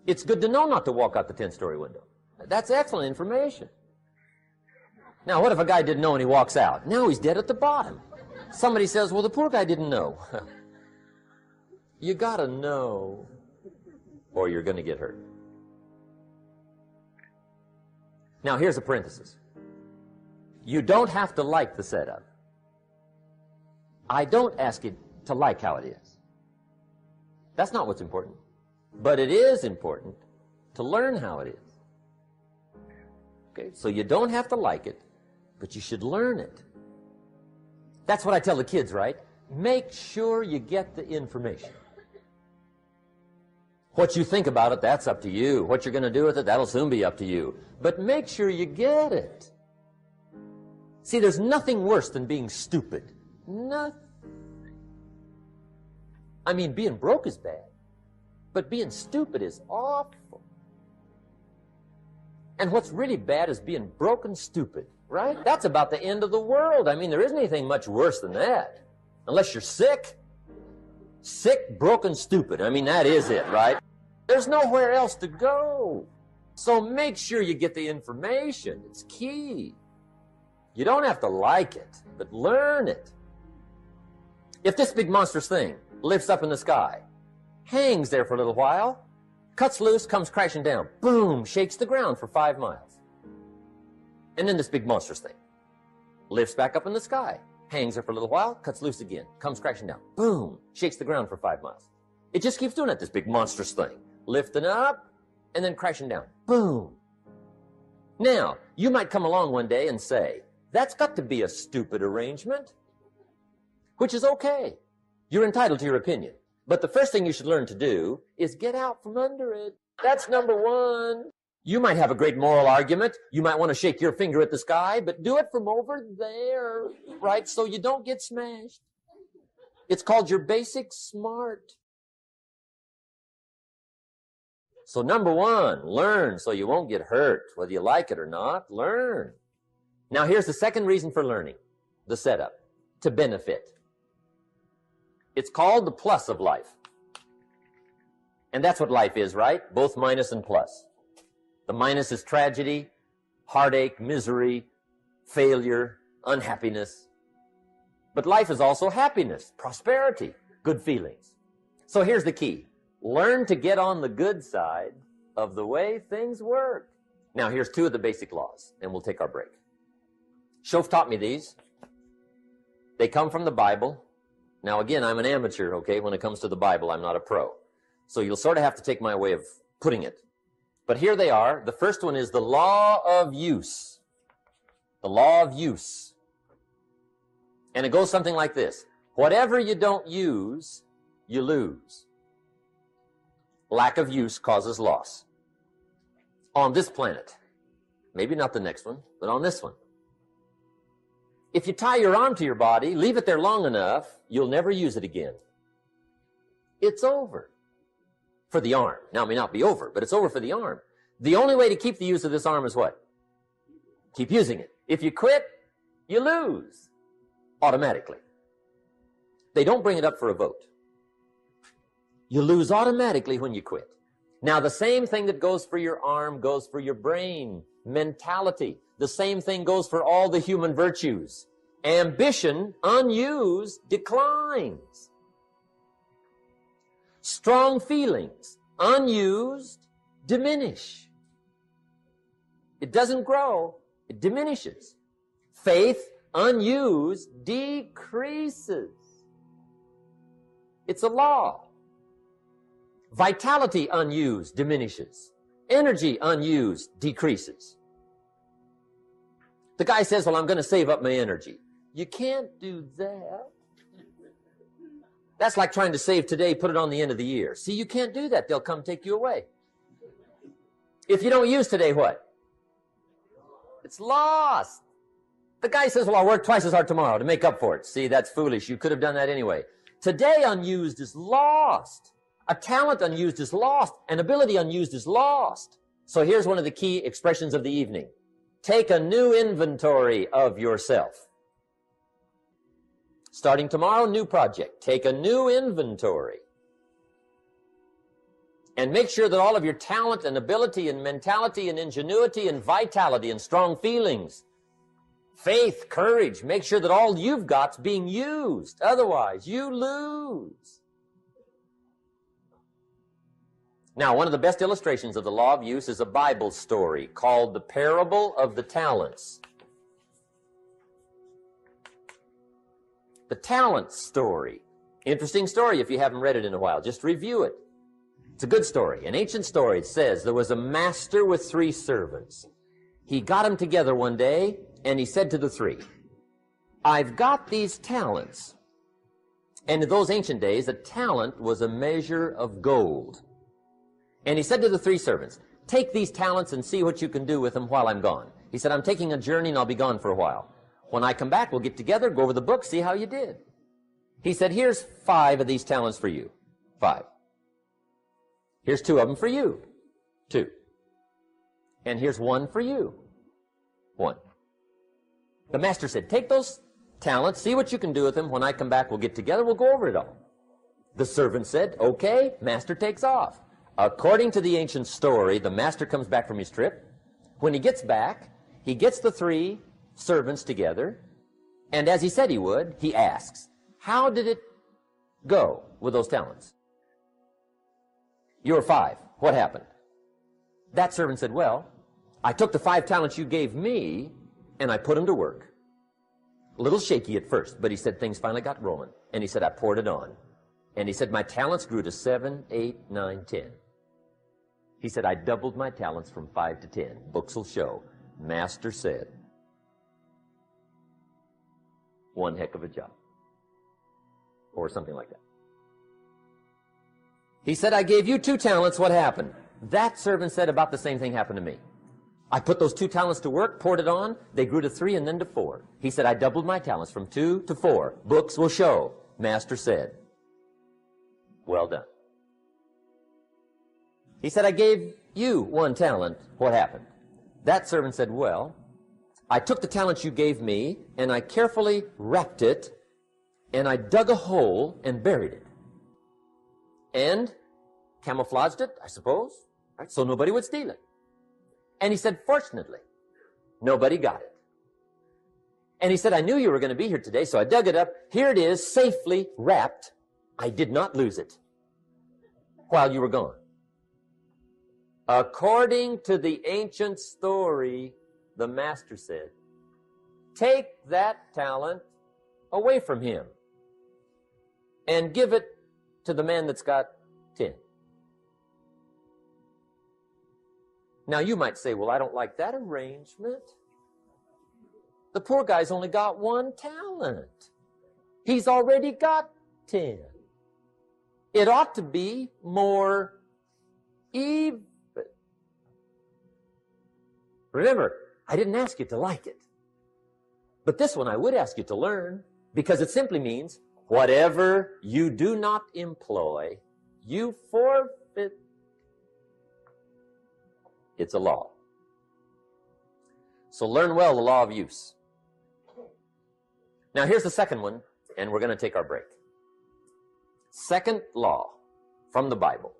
It's good to know not to walk out the 10th-story window. That's excellent information. Now, what if a guy didn't know and he walks out? Now he's dead at the bottom. Somebody says, well, the poor guy didn't know. You got to know, or you're going to get hurt. Now, here's a parenthesis. You don't have to like the setup. I don't ask you to like how it is. That's not what's important. But it is important to learn how it is. Okay, so you don't have to like it, but you should learn it. That's what I tell the kids, right? Make sure you get the information. What you think about it, that's up to you. What you're going to do with it, that'll soon be up to you. But make sure you get it. See, there's nothing worse than being stupid. Nothing. I mean, being broke is bad. But being stupid is awful. And what's really bad is being broken stupid, right? That's about the end of the world. I mean, there isn't anything much worse than that. Unless you're sick. Sick, broken, stupid. I mean, that is it, right? There's nowhere else to go. So make sure you get the information. It's key. You don't have to like it, but learn it. If this big monstrous thing lifts up in the sky, hangs there for a little while, cuts loose, comes crashing down, boom, shakes the ground for 5 miles. And then this big monstrous thing lifts back up in the sky, hangs there for a little while, cuts loose again, comes crashing down, boom, shakes the ground for 5 miles. It just keeps doing it, this big monstrous thing, lifting up and then crashing down, boom. Now, you might come along one day and say, that's got to be a stupid arrangement, which is okay. You're entitled to your opinion. But the first thing you should learn to do is get out from under it. That's number 1. You might have a great moral argument. You might want to shake your finger at the sky, but do it from over there, right, so you don't get smashed. It's called your basic smart. So number one, learn so you won't get hurt, whether you like it or not. Learn. Now here's the second reason for learning, the setup, to benefit. It's called the plus of life. And that's what life is, right? Both minus and plus. The minus is tragedy, heartache, misery, failure, unhappiness. But life is also happiness, prosperity, good feelings. So here's the key. Learn to get on the good side of the way things work. Now here's two of the basic laws, and we'll take our break. Shof taught me these. They come from the Bible. Now again, I'm an amateur, okay? When it comes to the Bible, I'm not a pro. So you'll sort of have to take my way of putting it. But here they are. The first one is the law of use. The law of use. And it goes something like this. Whatever you don't use, you lose. Lack of use causes loss. On this planet. Maybe not the next one, but on this one. If you tie your arm to your body, leave it there long enough, you'll never use it again. It's over. For the arm. Now, it may not be over, but it's over for the arm. The only way to keep the use of this arm is what? Keep using it. If you quit, you lose. Automatically. They don't bring it up for a vote. You lose automatically when you quit. Now, the same thing that goes for your arm goes for your brain, mentality. The same thing goes for all the human virtues. Ambition, unused, declines. Strong feelings, unused, diminish. It doesn't grow, it diminishes. Faith, unused, decreases. It's a law. Vitality, unused, diminishes. Energy, unused, decreases. The guy says, well, I'm going to save up my energy. You can't do that. That's like trying to save today, put it on the end of the year. See, you can't do that. They'll come take you away. If you don't use today, what? It's lost. The guy says, well, I'll work twice as hard tomorrow to make up for it. See, that's foolish. You could have done that anyway. Today unused is lost. A talent unused is lost. An ability unused is lost. So here's one of the key expressions of the evening. Take a new inventory of yourself. Starting tomorrow, new project. Take a new inventory. And make sure that all of your talent and ability and mentality and ingenuity and vitality and strong feelings, faith, courage, make sure that all you've got's being used. Otherwise, you lose. Now, one of the best illustrations of the law of use is a Bible story called the Parable of the Talents. The talent story. Interesting story if you haven't read it in a while. Just review it. It's a good story. An ancient story. It says there was a master with 3 servants. He got them together one day and he said to the 3, I've got these talents. And in those ancient days, a talent was a measure of gold. And he said to the 3 servants, take these talents and see what you can do with them while I'm gone. He said, I'm taking a journey and I'll be gone for a while. When I come back, we'll get together, go over the book, see how you did. He said, here's 5 of these talents for you. 5. Here's 2 of them for you. 2. And here's 1 for you. 1. The master said, take those talents, see what you can do with them. When I come back, we'll get together, we'll go over it all. The servant said, okay, master takes off. According to the ancient story, the master comes back from his trip. When he gets back, he gets the 3 servants together, and as he said he would, he asks, how did it go with those talents? You were 5. What happened? That servant said, well, I took the 5 talents you gave me, and I put them to work. A little shaky at first, but he said things finally got rolling, and he said, I poured it on. And he said, my talents grew to 7, 8, 9, 10. He said, I doubled my talents from 5 to 10. Books will show. Master said, one heck of a job. Or something like that. He said, I gave you 2 talents. What happened? That servant said about the same thing happened to me. I put those 2 talents to work, poured it on. They grew to 3 and then to 4. He said, I doubled my talents from 2 to 4. Books will show. Master said, well done. He said, I gave you 1 talent. What happened? That servant said, well, I took the talent you gave me, and I carefully wrapped it, and I dug a hole and buried it. And camouflaged it, I suppose, right, so nobody would steal it. And he said, fortunately, nobody got it. And he said, I knew you were going to be here today, so I dug it up. Here it is, safely wrapped. I did not lose it while you were gone. According to the ancient story, the master said, take that talent away from him and give it to the man that's got 10. Now you might say, well, I don't like that arrangement. The poor guy's only got 1 talent. He's already got 10. It ought to be more even. Remember, I didn't ask you to like it. But this one I would ask you to learn, because it simply means whatever you do not employ, you forfeit. It's a law. So learn well the law of use. Now here's the second one, and we're going to take our break. Second law from the Bible.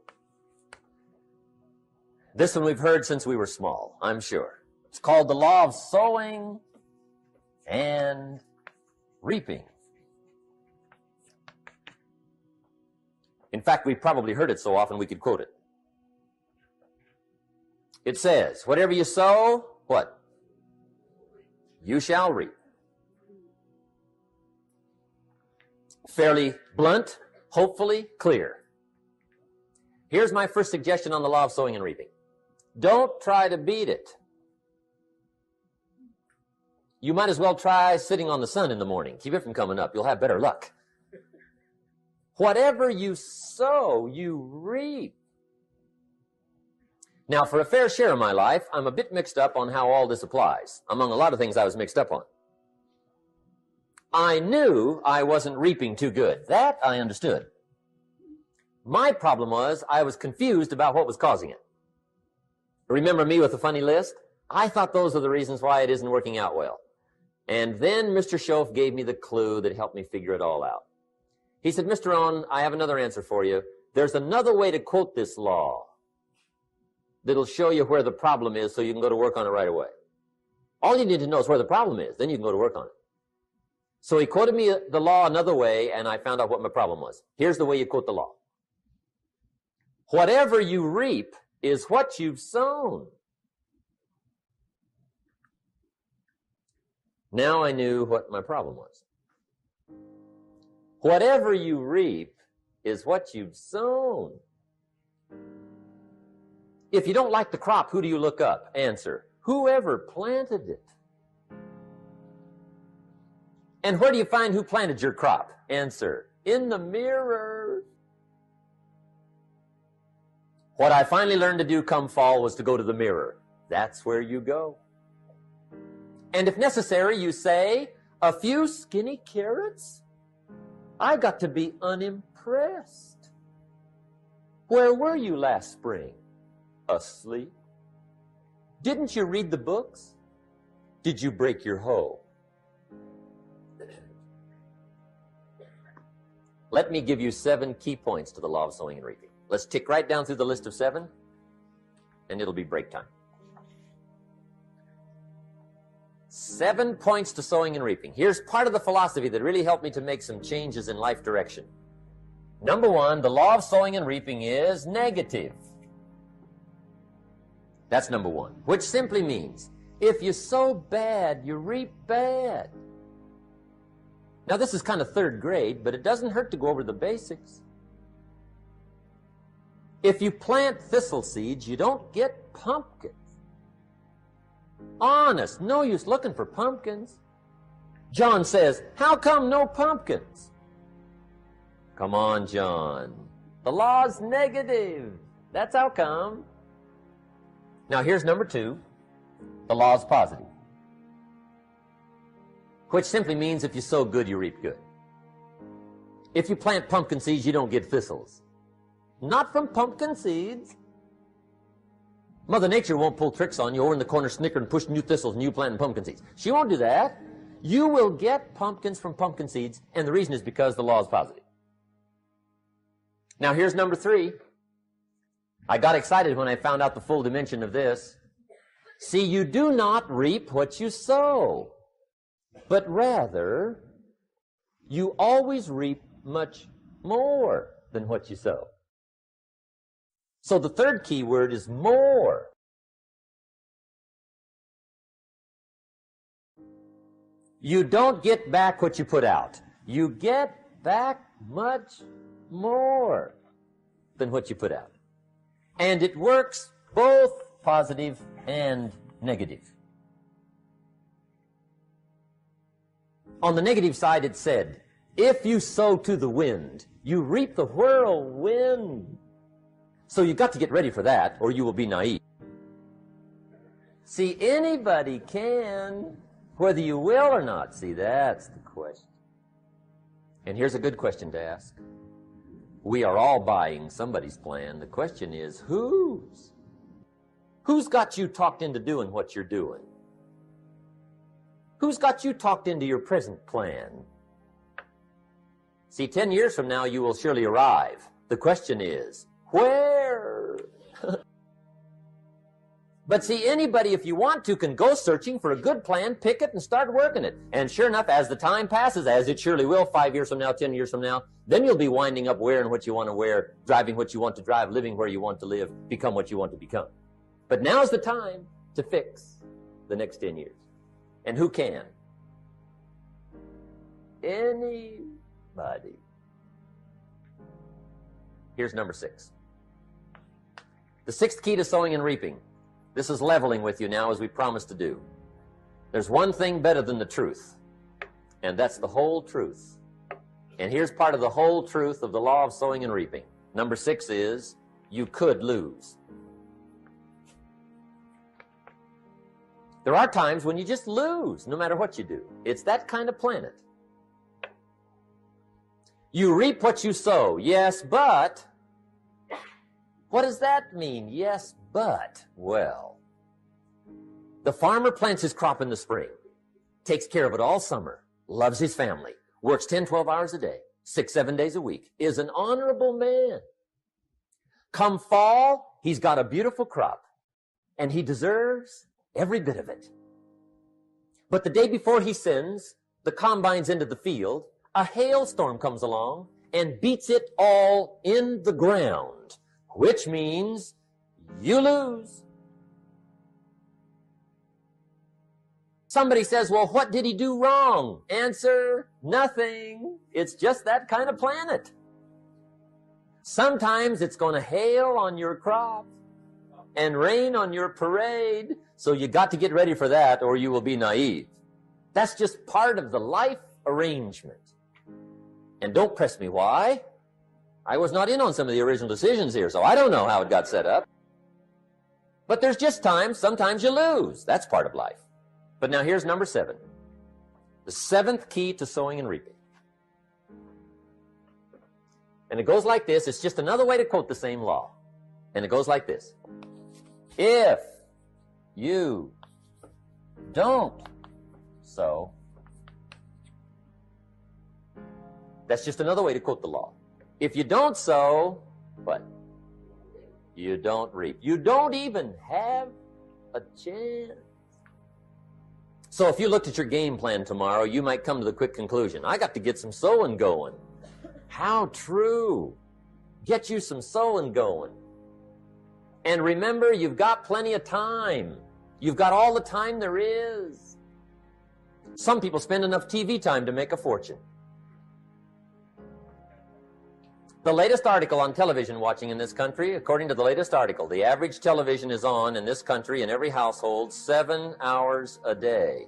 This one we've heard since we were small, I'm sure. It's called the law of sowing and reaping. In fact, we've probably heard it so often we could quote it. It says, whatever you sow, what? You shall reap. Fairly blunt, hopefully clear. Here's my first suggestion on the law of sowing and reaping. Don't try to beat it. You might as well try sitting on the sun in the morning. Keep it from coming up. You'll have better luck. Whatever you sow, you reap. Now, for a fair share of my life, I'm a bit mixed up on how all this applies. Among a lot of things I was mixed up on. I knew I wasn't reaping too good. That I understood. My problem was I was confused about what was causing it. Remember me with the funny list? I thought those are the reasons why it isn't working out well. And then Mr. Schoaf gave me the clue that helped me figure it all out. He said, Mr. Rohn, I have another answer for you. There's another way to quote this law that'll show you where the problem is so you can go to work on it right away. All you need to know is where the problem is. Then you can go to work on it. So he quoted me the law another way, and I found out what my problem was. Here's the way you quote the law. Whatever you reap is what you've sown. Now I knew what my problem was. Whatever you reap is what you've sown. If you don't like the crop, who do you look up? Answer, whoever planted it. And where do you find who planted your crop? Answer, in the mirror. What I finally learned to do come fall was to go to the mirror. That's where you go. And if necessary, you say, a few skinny carrots? I got to be unimpressed. Where were you last spring? Asleep? Didn't you read the books? Did you break your hoe? Let me give you 7 key points to the law of sowing and reaping. Let's tick right down through the list of 7, and it'll be break time. 7 points to sowing and reaping. Here's part of the philosophy that really helped me to make some changes in life direction. Number 1, the law of sowing and reaping is negative. That's number 1, which simply means if you sow bad, you reap bad. Now, this is kind of 3rd grade, but it doesn't hurt to go over the basics. If you plant thistle seeds, you don't get pumpkins. Honest, no use looking for pumpkins. John says, how come no pumpkins? Come on, John. The law's negative. That's how come. Now, here's number 2. The law's positive. Which simply means if you sow good, you reap good. If you plant pumpkin seeds, you don't get thistles. Not from pumpkin seeds. Mother Nature won't pull tricks on you over in the corner snickering, pushing new thistles and you planting pumpkin seeds. She won't do that. You will get pumpkins from pumpkin seeds, and the reason is because the law is positive. Now here's number 3. I got excited when I found out the full dimension of this. See, you do not reap what you sow, but rather you always reap much more than what you sow. So the third key word is more. You don't get back what you put out. You get back much more than what you put out. And it works both positive and negative. On the negative side, it said, if you sow to the wind, you reap the whirlwind. So you've got to get ready for that, or you will be naive. See, anybody can, whether you will or not. See, that's the question. And here's a good question to ask. We are all buying somebody's plan. The question is, whose? Who's got you talked into doing what you're doing? Who's got you talked into your present plan? See, 10 years from now, you will surely arrive. The question is, where? But see, anybody, if you want to, can go searching for a good plan, pick it, and start working it. And sure enough, as the time passes, as it surely will 5 years from now, 10 years from now, then you'll be winding up wearing what you want to wear, driving what you want to drive, living where you want to live, become what you want to become. But now's the time to fix the next 10 years. And who can? Anybody. Here's number 6. The 6th key to sowing and reaping. This is leveling with you now, as we promised to do. There's one thing better than the truth, and that's the whole truth. And here's part of the whole truth of the law of sowing and reaping. Number 6 is, you could lose. There are times when you just lose, no matter what you do. It's that kind of planet. You reap what you sow, yes, but... what does that mean? Yes, but, well, the farmer plants his crop in the spring, takes care of it all summer, loves his family, works 10, 12 hours a day, 6, 7 days a week, is an honorable man. Come fall, he's got a beautiful crop, and he deserves every bit of it. But the day before he sends the combines into the field, a hailstorm comes along and beats it all in the ground, which means you lose. Somebody says, well, what did he do wrong? Answer, nothing. It's just that kind of planet. Sometimes it's going to hail on your crop and rain on your parade, so you got to get ready for that or you will be naive. That's just part of the life arrangement. And don't press me why. I was not in on some of the original decisions here, so I don't know how it got set up. But there's just times, sometimes you lose. That's part of life. But now here's number 7. The 7th key to sowing and reaping. And it goes like this. It's just another way to quote the same law. And it goes like this. If you don't sow, that's just another way to quote the law. If you don't sow, what? You don't reap. You don't even have a chance. So if you looked at your game plan tomorrow, you might come to the quick conclusion, I got to get some sowing going. How true. Get you some sowing going. And remember, you've got plenty of time. You've got all the time there is. Some people spend enough TV time to make a fortune. The latest article on television watching in this country, according to the latest article, the average television is on in this country in every household 7 hours a day,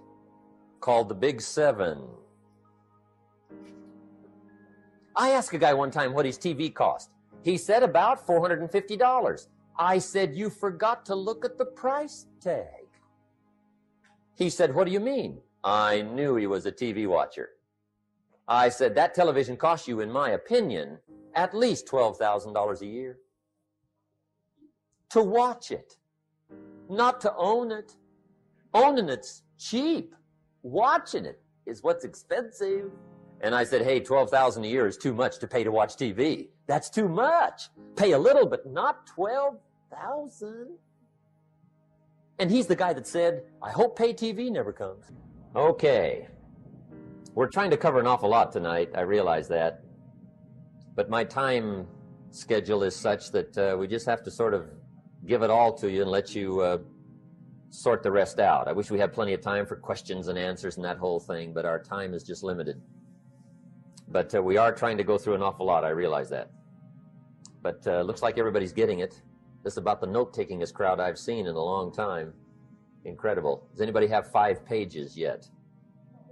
called the Big 7. I asked a guy one time what his TV cost. He said about $450. I said, you forgot to look at the price tag. He said, what do you mean? I knew he was a TV watcher. I said, that television costs you, in my opinion, at least $12,000 a year to watch it. not to own it. Owning it's cheap. Watching it is what's expensive. And I said, hey, $12,000 a year is too much to pay to watch TV. That's too much. Pay a little, but not $12,000. And he's the guy that said, I hope pay TV never comes. Okay. We're trying to cover an awful lot tonight. I realize that. But my time schedule is such that we just have to sort of give it all to you and let you sort the rest out. I wish we had plenty of time for questions and answers and that whole thing, but our time is just limited. But we are trying to go through an awful lot, I realize that. But looks like everybody's getting it. This is about the note-takingest crowd I've seen in a long time. Incredible. Does anybody have 5 pages yet?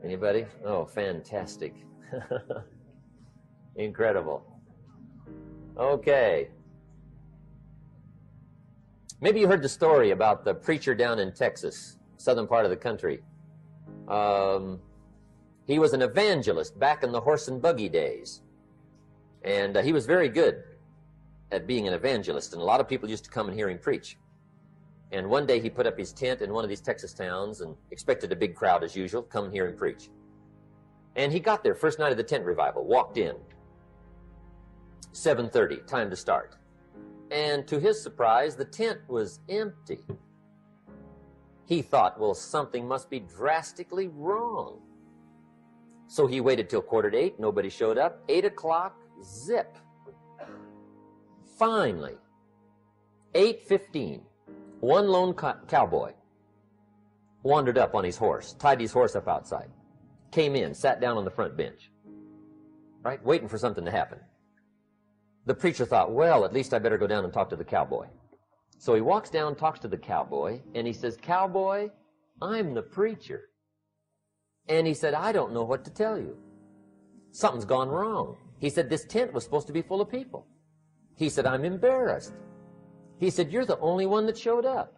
Anybody? Oh, fantastic. Incredible. Okay. Maybe you heard the story about the preacher down in Texas, southern part of the country. He was an evangelist back in the horse and buggy days. And he was very good at being an evangelist. And a lot of people used to come and hear him preach. And one day he put up his tent in one of these Texas towns and expected a big crowd as usual, come and hear him preach. And he got there, first night of the tent revival, walked in. 7:30, time to start. And to his surprise, the tent was empty. He thought, well, something must be drastically wrong. So he waited till 7:45, nobody showed up. 8 o'clock, zip. Finally, 8:15, one lone cowboy wandered up on his horse, tied his horse up outside, came in, sat down on the front bench, right, waiting for something to happen. The preacher thought, well, at least I better go down and talk to the cowboy. So he walks down, talks to the cowboy, and he says, Cowboy, I'm the preacher. And he said, I don't know what to tell you. Something's gone wrong. He said, this tent was supposed to be full of people. He said, I'm embarrassed. He said, you're the only one that showed up.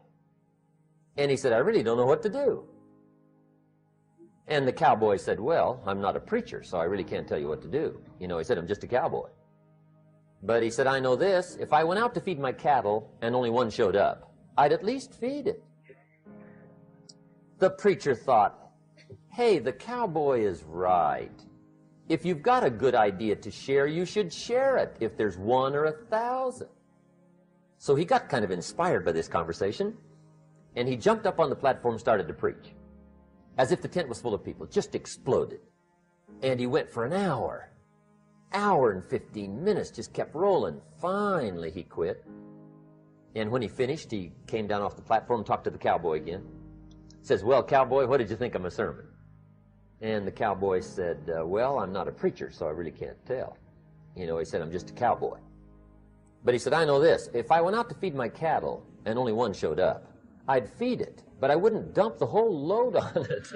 And he said, I really don't know what to do. And the cowboy said, well, I'm not a preacher, so I really can't tell you what to do. You know, he said, I'm just a cowboy. But he said, I know this, if I went out to feed my cattle and only one showed up, I'd at least feed it. The preacher thought, hey, the cowboy is right. If you've got a good idea to share, you should share it, if there's 1 or 1,000. So he got kind of inspired by this conversation, and he jumped up on the platform and started to preach. As if the tent was full of people, just exploded. And he went for an hour and 15 minutes, just kept rolling. Finally, he quit. And when he finished, he came down off the platform and talked to the cowboy again. Says, well, cowboy, what did you think of my sermon? And the cowboy said, well, I'm not a preacher, so I really can't tell. You know, he said, I'm just a cowboy. But he said, I know this. If I went out to feed my cattle and only one showed up, I'd feed it, but I wouldn't dump the whole load on it.